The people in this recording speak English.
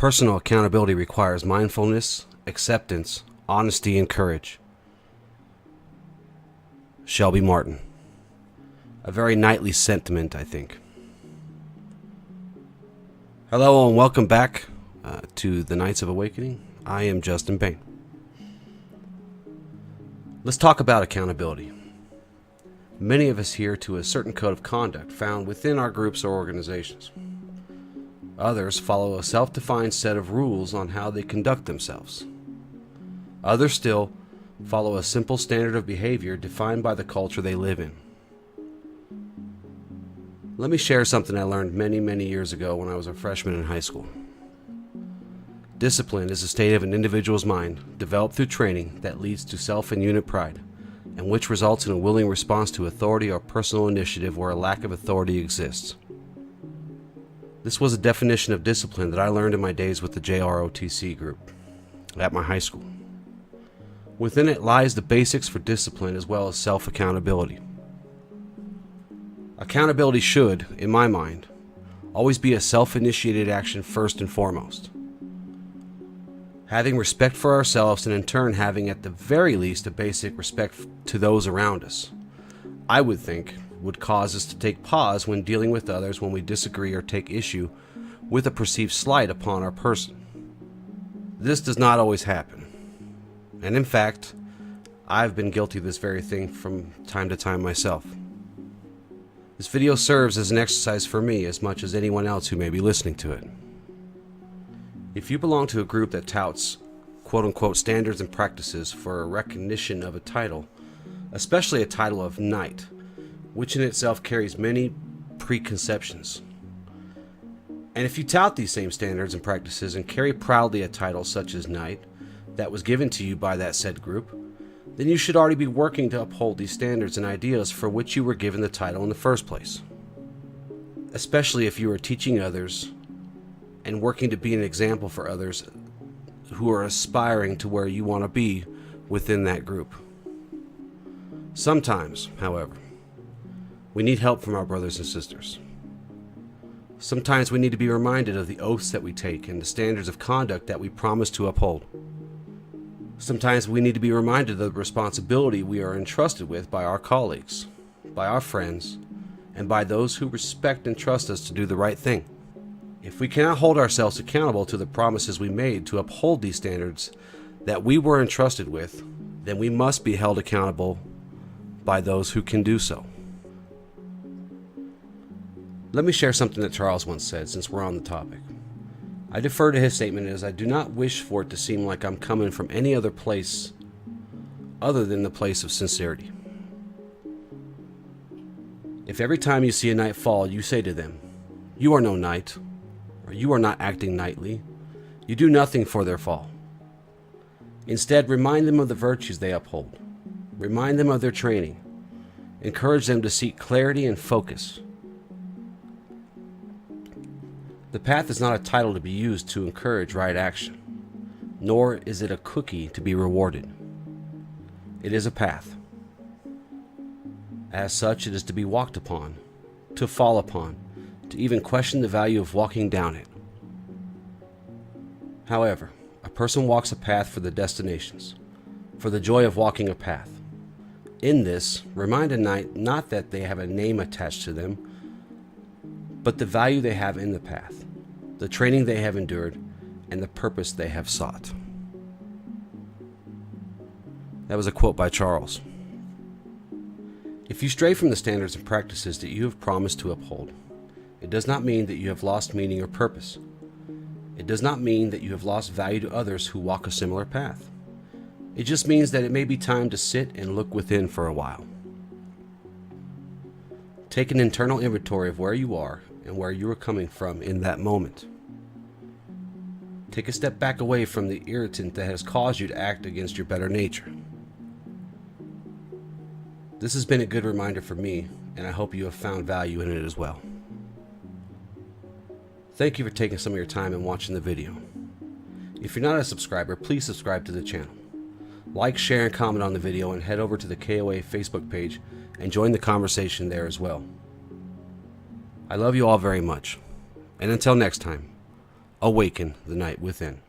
Personal accountability requires mindfulness, acceptance, honesty, and courage. Shelby Martin. A very knightly sentiment, I think. Hello and welcome back to the Knights of Awakening. I am Justin Bain. Let's talk about accountability. Many of us adhere to a certain code of conduct found within our groups or organizations. Others follow a self-defined set of rules on how they conduct themselves. Others still follow a simple standard of behavior defined by the culture they live in. Let me share something I learned many years ago when I was a freshman in high school. Discipline is a state of an individual's mind developed through training that leads to self and unit pride, and which results in a willing response to authority or personal initiative where a lack of authority exists. This was a definition of discipline that I learned in my days with the JROTC group at my high school. Within it lies the basics for discipline as well as self-accountability. Accountability should, in my mind, always be a self-initiated action first and foremost. Having respect for ourselves and in turn having at the very least a basic respect to those around us, I would think would cause us to take pause when dealing with others when we disagree or take issue with a perceived slight upon our person. This does not always happen. And in fact, I've been guilty of this very thing from time to time myself. This video serves as an exercise for me as much as anyone else who may be listening to it. If you belong to a group that touts quote-unquote standards and practices for a recognition of a title, especially a title of knight, which in itself carries many preconceptions. And if you tout these same standards and practices and carry proudly a title such as knight that was given to you by that said group, then you should already be working to uphold these standards and ideas for which you were given the title in the first place. Especially if you are teaching others and working to be an example for others who are aspiring to where you want to be within that group. Sometimes, however, we need help from our brothers and sisters. Sometimes we need to be reminded of the oaths that we take and the standards of conduct that we promise to uphold. Sometimes we need to be reminded of the responsibility we are entrusted with by our colleagues, by our friends, and by those who respect and trust us to do the right thing. If we cannot hold ourselves accountable to the promises we made to uphold these standards that we were entrusted with, then we must be held accountable by those who can do so. Let me share something that Charles once said since we're on the topic. I defer to his statement as I do not wish for it to seem like I'm coming from any other place other than the place of sincerity. If every time you see a knight fall, you say to them, "You are no knight," or "You are not acting knightly," you do nothing for their fall. Instead, remind them of the virtues they uphold. Remind them of their training. Encourage them to seek clarity and focus. The path is not a title to be used to encourage right action, nor is it a cookie to be rewarded. It is a path. As such, it is to be walked upon, to fall upon, to even question the value of walking down it. However, a person walks a path for the destinations, for the joy of walking a path. In this, remind a knight not that they have a name attached to them, but the value they have in the path, the training they have endured, and the purpose they have sought. That was a quote by Charles. If you stray from the standards and practices that you have promised to uphold, it does not mean that you have lost meaning or purpose. It does not mean that you have lost value to others who walk a similar path. It just means that it may be time to sit and look within for a while. Take an internal inventory of where you are and where you are coming from in that moment. Take a step back away from the irritant that has caused you to act against your better nature. This has been a good reminder for me, and I hope you have found value in it as well. Thank you for taking some of your time and watching the video. If you're not a subscriber, please subscribe to the channel. Like, share, and comment on the video, and head over to the KOA Facebook page and join the conversation there as well. I love you all very much, and until next time, awaken the night within.